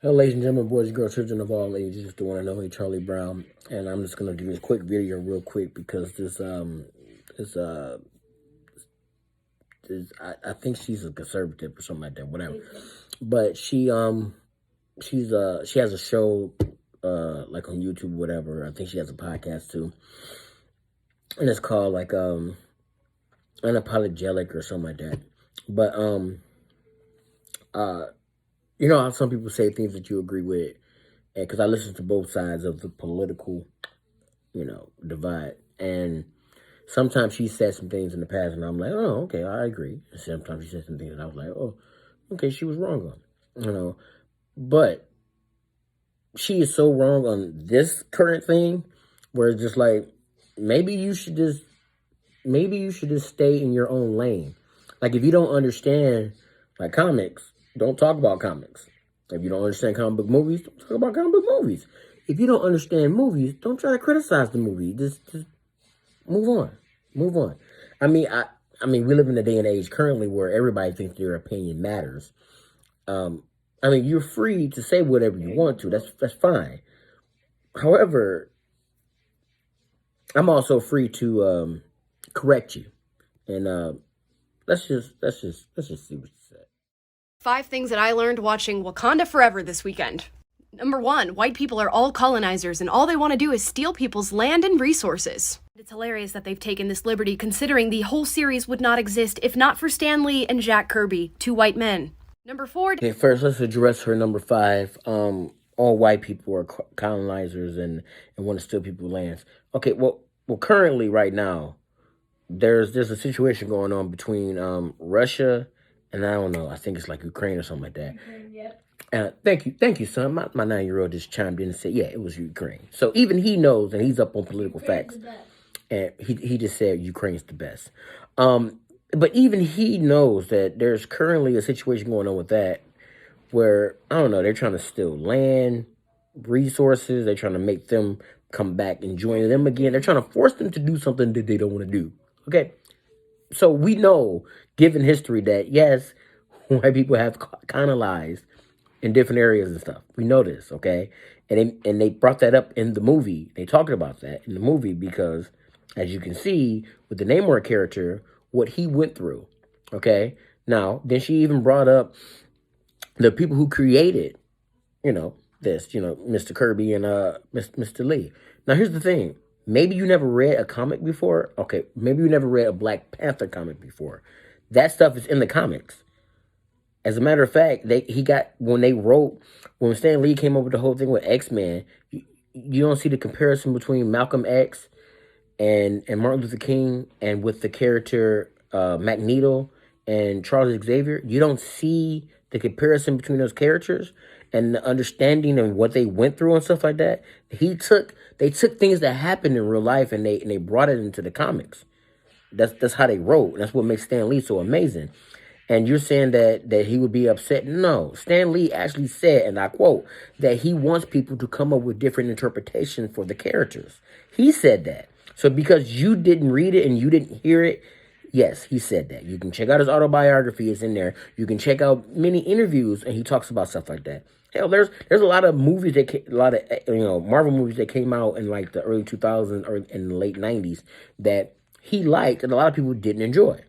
Hello, ladies and gentlemen, boys and girls, children of all ages. It's the one and only Charlie Brown, and I'm just gonna do this quick video real quick because this I think she's a conservative or something like that, whatever. But she has a show like on YouTube, whatever. I think she has a podcast too, and it's called like unapologetic or something like that. But you know how some people say things that you agree with, and because I listen to both sides of the political, divide, and sometimes she said some things in the past, and I'm like, oh, okay, I agree. And sometimes she said some things, and I was like, oh, okay, she was wrong on, but she is so wrong on this current thing, where it's just like maybe you should just stay in your own lane. Like if you don't understand like comics, don't talk about comics. If you don't understand comic book movies, don't talk about comic book movies. If you don't understand movies, don't try to criticize the movie. Just move on. Move on. I mean, we live in a day and age currently where everybody thinks their opinion matters. You're free to say whatever you want to. That's fine. However, I'm also free to correct you. And let's just see what you said. 5 things that I learned watching Wakanda Forever this weekend. Number 1, white people are all colonizers and all they want to do is steal people's land and resources. It's hilarious that they've taken this liberty considering the whole series would not exist if not for Stan Lee and Jack Kirby, 2 white men. Number 4. Okay, first let's address her number 5. All white people are colonizers and want to steal people's lands. Okay, well, currently right now, there's a situation going on between Russia and I don't know, I think it's like Ukraine or something like that. Ukraine, yep. Thank you, son. My 9-year-old just chimed in and said, yeah, it was Ukraine. So even he knows, and he's up on political facts, and he just said Ukraine's the best. But even he knows that there's currently a situation going on with that, where I don't know, they're trying to steal land, resources. They're trying to make them come back and join them again. They're trying to force them to do something that they don't want to do. Okay, so we know, given history, that yes, white people have colonized in different areas and stuff. We know this, okay? And they brought that up in the movie. They talked about that in the movie because, as you can see, with the Namor character, what he went through, okay? Now, then she even brought up the people who created, Mr. Kirby and Mr. Lee. Now, here's the thing. Maybe you never read a comic before. Okay, maybe you never read a Black Panther comic before. That stuff is in the comics. As a matter of fact, when Stan Lee came up with the whole thing with X-Men, you don't see the comparison between Malcolm X and Martin Luther King and with the character Magneto and Charles Xavier. You don't see the comparison between those characters and the understanding of what they went through and stuff like that. They took things that happened in real life and they brought it into the comics. That's how they wrote. That's what makes Stan Lee so amazing. And you're saying that he would be upset. No, Stan Lee actually said, and I quote, that he wants people to come up with different interpretations for the characters. He said that. So because you didn't read it and you didn't hear it, yes, he said that. You can check out his autobiography. It's in there. You can check out many interviews, and he talks about stuff like that. Hell, there's a lot of movies Marvel movies that came out in like the early 2000s or in the late 90s that he liked and a lot of people didn't enjoy,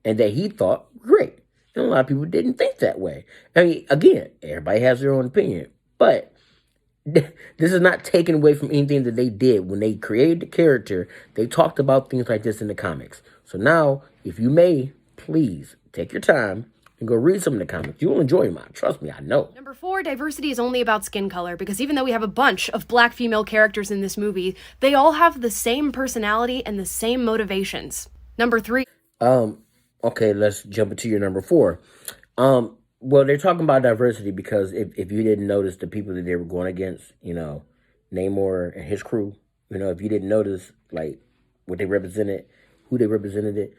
and that he thought great. And a lot of people didn't think that way. I mean, again, everybody has their own opinion. But this is not taken away from anything that they did. When they created the character, they talked about things like this in the comics. So now, if you may, please take your time and go read some of the comics. You will enjoy them. Trust me, I know. Number 4, diversity is only about skin color, because even though we have a bunch of Black female characters in this movie, they all have the same personality and the same motivations. Number 3. Okay, let's jump into your number 4. Well, they're talking about diversity because if you didn't notice the people that they were going against, Namor and his crew, if you didn't notice, like, what they represented, who they represented,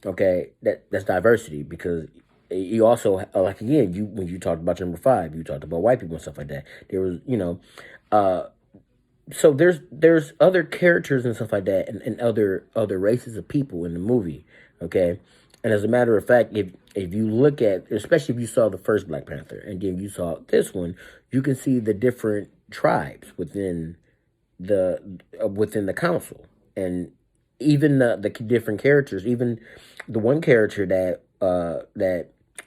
okay, that's diversity because you also, like, again, when you talked about number 5, you talked about white people and stuff like that. There was, so there's other characters and stuff like that and other races of people in the movie, okay? And as a matter of fact, if you look at, especially if you saw the first Black Panther and then you saw this one, you can see the different tribes within the council, and even the different characters, even the one character that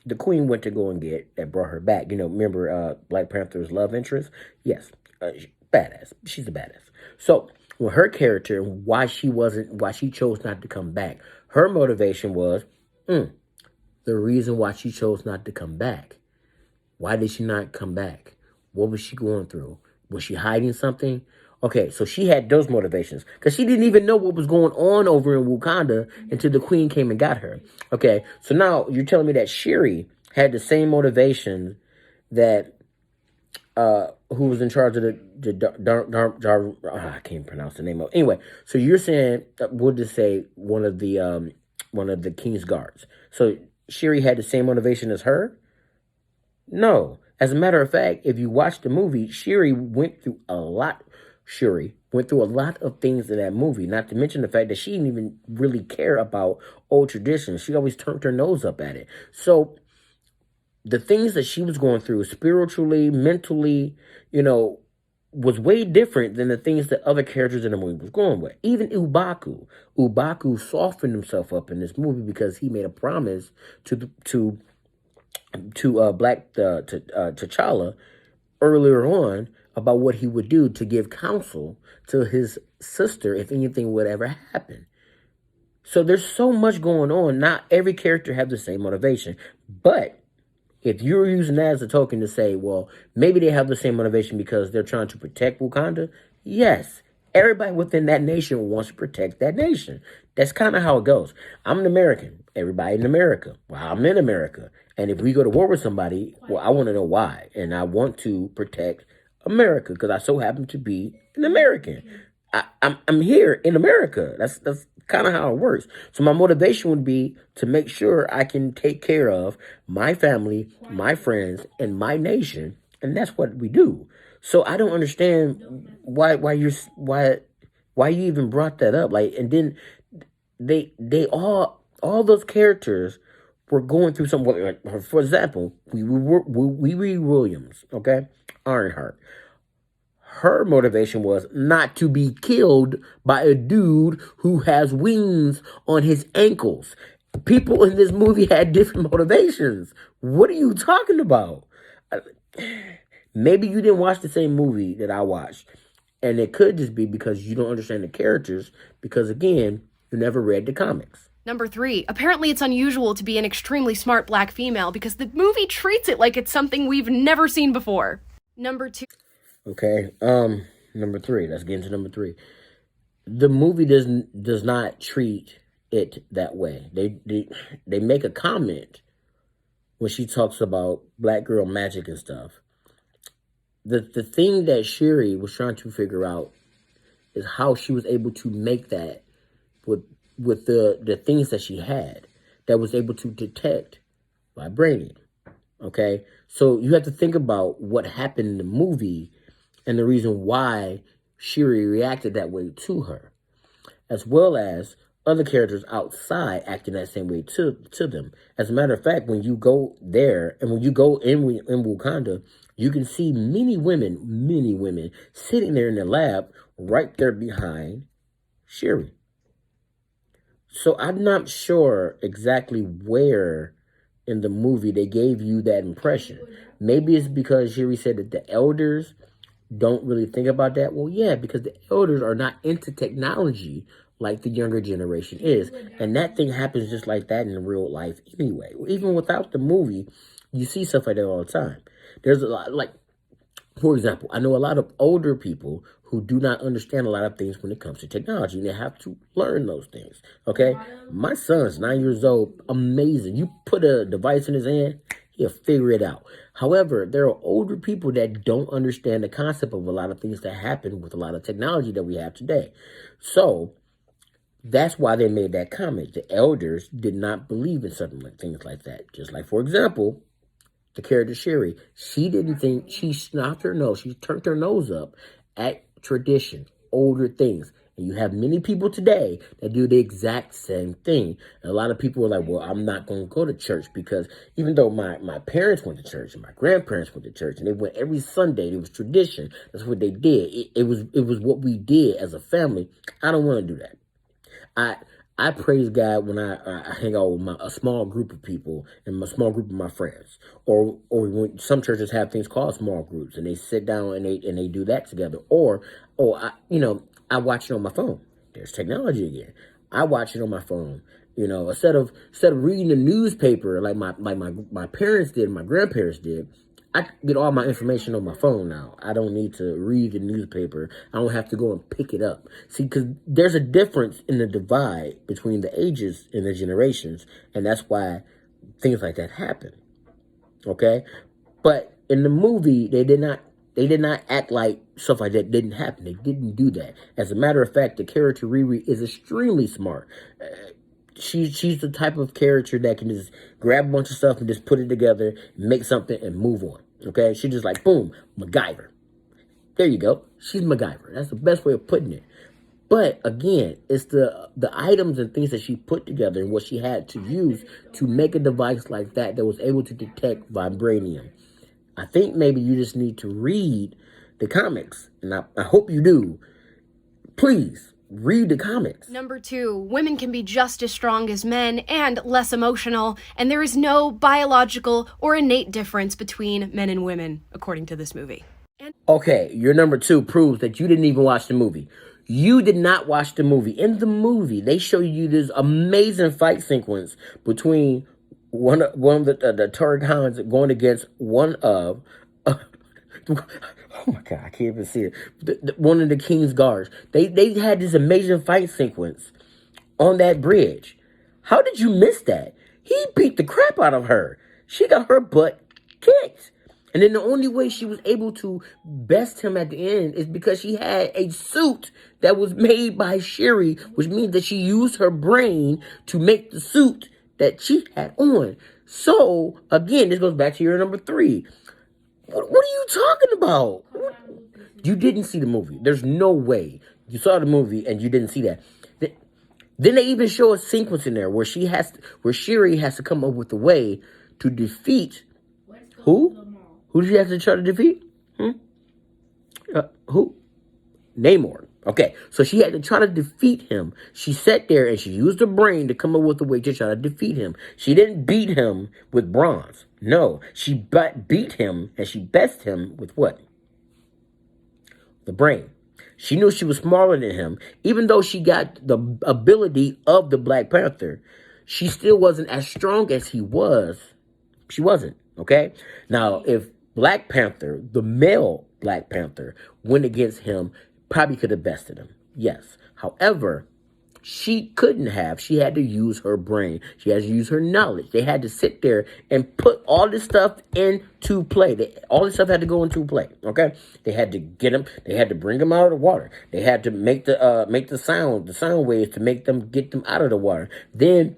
the queen went to go and get that brought her back. Remember Black Panther's love interest? Yes, badass. She's a badass. So with her character, why she chose not to come back, her motivation was the reason why she chose not to come back. Why did she not come back? What was she going through? Was she hiding something? Okay, so she had those motivations because she didn't even know what was going on over in Wakanda until the queen came and got her. Okay, so now you're telling me that Shuri had the same motivations that who was in charge of I can't pronounce the name of. Anyway, so you're saying we'll just say one of the king's guards. So Shuri had the same motivation as her? No. As a matter of fact, if you watch the movie, Shuri went through a lot of things in that movie, not to mention the fact that she didn't even really care about old traditions. She always turned her nose up at it. So the things that she was going through spiritually, mentally, was way different than the things that other characters in the movie was going with. Even Ubaku. Ubaku softened himself up in this movie because he made a promise to T'Challa earlier on about what he would do to give counsel to his sister if anything would ever happen. So there's so much going on. Not every character has the same motivation. But if you're using that as a token to say, well, maybe they have the same motivation because they're trying to protect Wakanda, yes. Everybody within that nation wants to protect that nation. That's kind of how it goes. I'm an American. Everybody in America. Well, I'm in America. And if we go to war with somebody, well, I want to know why. And I want to protect America because I so happen to be an American. I'm here in America. That's kind of how it works. So my motivation would be to make sure I can take care of my family, my friends, and my nation. And that's what we do. So I don't understand why you even brought that up. Like, and then they all those characters were going through something. Like, for example, we read Williams, okay, Ironheart. Her motivation was not to be killed by a dude who has wings on his ankles. People in this movie had different motivations. What are you talking about? Maybe you didn't watch the same movie that I watched. And it could just be because you don't understand the characters because, again, you never read the comics. Number 3, apparently it's unusual to be an extremely smart black female because the movie treats it like it's something we've never seen before. Number 2. Okay, number 3. Let's get into number 3. The movie does not treat it that way. They make a comment when she talks about black girl magic and stuff. The thing that Shuri was trying to figure out is how she was able to make that with the things that she had that was able to detect vibranium. Okay, so you have to think about what happened in the movie and the reason why Shuri reacted that way to her, as well as other characters outside acting that same way to them. As a matter of fact, when you go there and when you go in Wakanda, you can see many women sitting there in the lab right there behind Shuri. So I'm not sure exactly where in the movie they gave you that impression. Maybe it's because Shuri said that the elders don't really think about that. Well, yeah, because the elders are not into technology like the younger generation is. And that thing happens just like that in real life anyway. Even without the movie, you see stuff like that all the time. There's a lot, like, for example, I know a lot of older people who do not understand a lot of things when it comes to technology, and they have to learn those things, okay? My son's 9 years old, amazing. You put a device in his hand, he'll figure it out. However, there are older people that don't understand the concept of a lot of things that happen with a lot of technology that we have today. So that's why they made that comment. The elders did not believe in something like things like that. Just like, for example, the character Shuri, she didn't think, she snuffed her nose, she turned her nose up at tradition, older things. And you have many people today that do the exact same thing. And a lot of people are like, well, I'm not going to go to church because even though my parents went to church and my grandparents went to church and they went every Sunday, it was tradition. That's what they did. It was what we did as a family. I don't want to do that. I praise God when I hang out with a small group of people and a small group of my friends, or when some churches have things called small groups and they sit down and they do that together, or I watch it on my phone. There's technology again. I watch it on my phone. Instead of reading the newspaper like my parents did, my grandparents did. I get all my information on my phone now. I don't need to read the newspaper. I don't have to go and pick it up. See, because there's a difference in the divide between the ages and the generations, and that's why things like that happen. Okay? But in the movie, they did not act like stuff like that didn't happen. They didn't do that. As a matter of fact, the character Riri is extremely smart. She's the type of character that can just grab a bunch of stuff and just put it together, make something, and move on. Okay? She's just like, boom, MacGyver. There you go. She's MacGyver. That's the best way of putting it. But again, it's the items and things that she put together and what she had to use to make a device like that was able to detect vibranium. I think maybe you just need to read the comics, and I hope you do. Please. Read the comics. Number 2, women can be just as strong as men and less emotional, and there is no biological or innate difference between men and women, according to this movie. Okay, your number 2 proves that you didn't even watch the movie. You did not watch the movie. In the movie, they show you this amazing fight sequence between one of the Turk Hounds going against one of... oh my God, I can't even see it. One of the King's Guards. They had this amazing fight sequence on that bridge. How did you miss that? He beat the crap out of her. She got her butt kicked. And then the only way she was able to best him at the end is because she had a suit that was made by Shuri, which means that she used her brain to make the suit that she had on. So, again, this goes back to your number 3. What are you talking about? You didn't see the movie. There's no way you saw the movie and you didn't see that. Then they even show a sequence in there where Shuri has to come up with a way to defeat who? Who did she have to try to defeat? Who? Namor. Okay, so she had to try to defeat him. She sat there and she used her brain to come up with a way to try to defeat him. She didn't beat him with bronze. No, she beat him and she bested him with what? The brain. She knew she was smaller than him. Even though she got the ability of the Black Panther, she still wasn't as strong as he was. She wasn't, okay? Now, if Black Panther, the male Black Panther, went against him, probably could have bested him. Yes. However, she couldn't have. She had to use her brain. She had to use her knowledge. They had to sit there and put all this stuff into play. All this stuff had to go into play. Okay, they had to get him. They had to bring him out of the water. They had to make the sound waves to get them out of the water. Then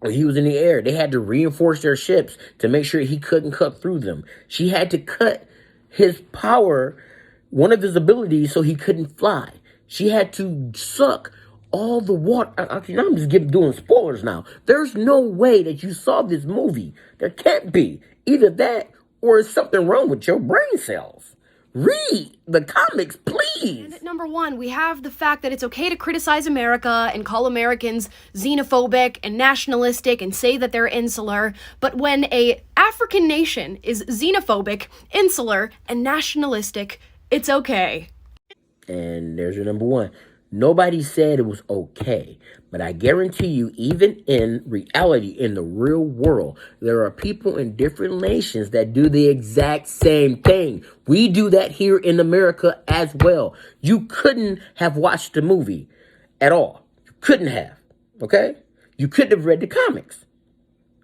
when he was in the air, they had to reinforce their ships to make sure he couldn't cut through them. She had to cut his power, one of his abilities, so he couldn't fly. She had to suck all the water. I'm just doing spoilers now. There's no way that you saw this movie. There can't be. Either that or is something wrong with your brain cells. Read the comics, please. And at number 1, we have the fact that it's okay to criticize America and call Americans xenophobic and nationalistic and say that they're insular. But when a African nation is xenophobic, insular, and nationalistic, it's okay. And there's your number 1. Nobody said it was okay, but I guarantee you, even in reality, in the real world, there are people in different nations that do the exact same thing. We do that here in America as well. You couldn't have watched the movie at all. You couldn't have, okay? You couldn't have read the comics.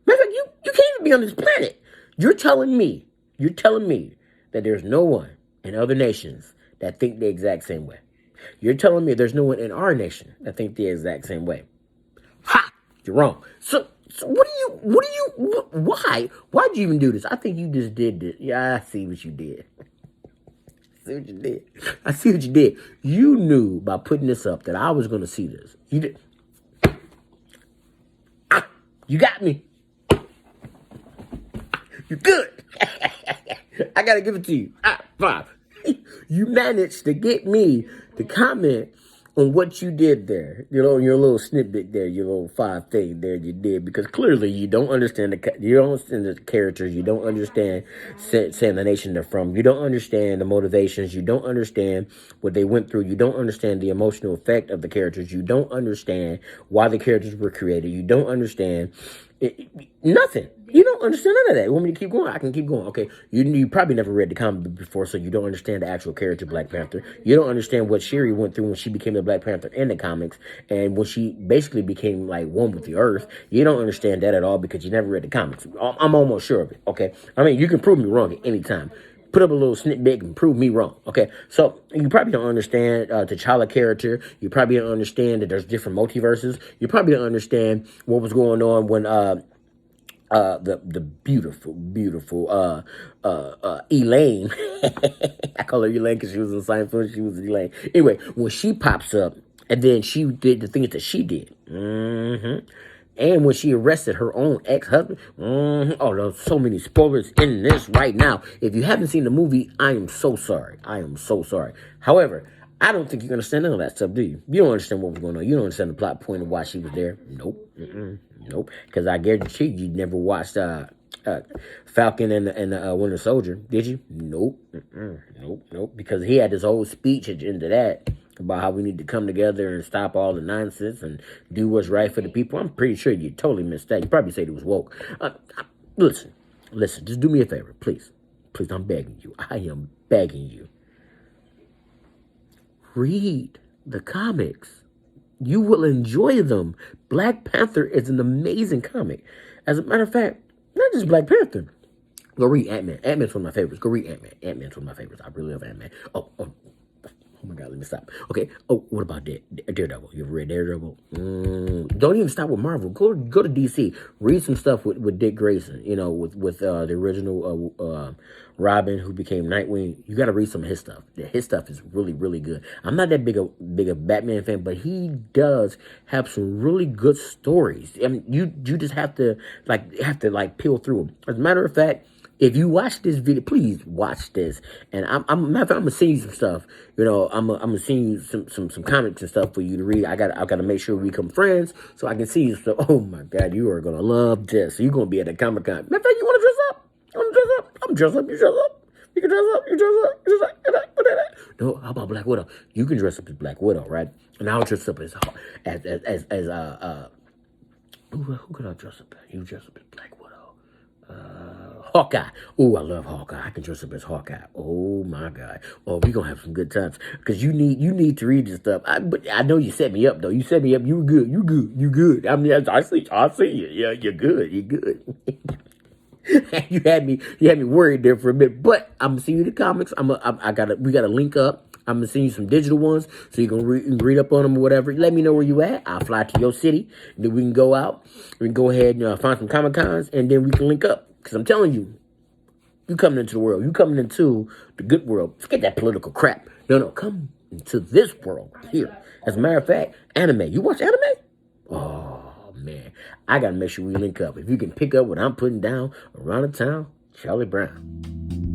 Matter of fact, you can't even be on this planet. You're telling me that there's no one in other nations that think the exact same way. You're telling me there's no one in our nation that think the exact same way. Ha! You're wrong. So why'd you even do this? I think you just did this. Yeah, I see what you did. see what you did. I see what you did. You knew by putting this up that I was going to see this. You did. You got me. You good. I got to give it to you. Five. You managed to get me to comment on what you did there, your little snippet there, your little 5 thing there you did, because clearly you don't understand the characters, you don't understand saying the nation they're from, you don't understand the motivations, you don't understand what they went through, you don't understand the emotional effect of the characters, you don't understand why the characters were created, you don't understand nothing. You don't understand none of that. You want me to keep going? I can keep going. Okay. You probably never read the comic book before, so you don't understand the actual character Black Panther. You don't understand what Shuri went through when she became the Black Panther in the comics, and when she basically became like one with the earth. You don't understand that at all because you never read the comics. I'm almost sure of it. Okay. I mean, you can prove me wrong at any time. Put up a little snippet and prove me wrong. Okay, so you probably don't understand T'Challa character. You probably don't understand that there's different multiverses. You probably don't understand what was going on when the beautiful Elaine. I call her Elaine because she was in science fiction. She was Elaine. Anyway, when she pops up and then she did the things that she did. And when she arrested her own ex-husband. Oh, there's so many spoilers in this right now. If you haven't seen the movie, I am so sorry. I am so sorry. However, I don't think you understand none of that stuff, do you? You don't understand what was going on. You don't understand the plot point of why she was there. Nope. Nope. Because I guarantee you never watched Falcon and the Winter Soldier, did you? Nope. Nope. Because he had this whole speech into that about how we need to come together and stop all the nonsense and do what's right for the people. I'm pretty sure you totally missed that. You probably said it was woke. Listen, just do me a favor, please. Please, I'm begging you. I am begging you. Read the comics. You will enjoy them. Black Panther is an amazing comic. As a matter of fact, not just Black Panther. Go read Ant-Man. Ant-Man's one of my favorites. Go read Ant-Man. Ant-Man's one of my favorites. I really love Ant-Man. Oh my God, let me stop. Okay. Oh, what about Daredevil? You ever read Daredevil? Don't even stop with Marvel. Go to DC. Read some stuff with Dick Grayson. You know, with the original Robin who became Nightwing. You got to read some of his stuff. His stuff is really, really good. I'm not that big a Batman fan, but he does have some really good stories. I mean, you just have to peel through them. As a matter of fact, if you watch this video, please watch this. And I'm gonna send you some stuff. You know, I'm gonna send you some comics and stuff for you to read. I gotta make sure we become friends so I can see you. So, oh my God, you are gonna love this. You're gonna be at the Comic-Con. Matter of fact, you wanna dress up? You wanna dress up? I'm dressed up. You dress up. You can dress up. You dress up. No, how about Black Widow? You can dress up as Black Widow, right? And I'll dress up as who could I dress up as? You dress up as Black Widow. Hawkeye. Oh, I love Hawkeye. I can dress up as Hawkeye. Oh my God. Oh, we gonna have some good times because you need to read this stuff. But I know you set me up though. You set me up. You good. I mean, I see you. Yeah, you're good. You had me worried there for a bit. But I'm gonna see you in the comics. We gotta link up. I'm gonna send you some digital ones so you can read up on them or whatever. Let me know where you at. I'll fly to your city. Then we can go out. We can go ahead and find some Comic-Cons, and then we can link up. Because I'm telling you, you coming into the world. You coming into the good world. Forget that political crap. No, come into this world here. As a matter of fact, anime. You watch anime? Oh, man. I got to make sure we link up. If you can pick up what I'm putting down around the town, Charlie Brown.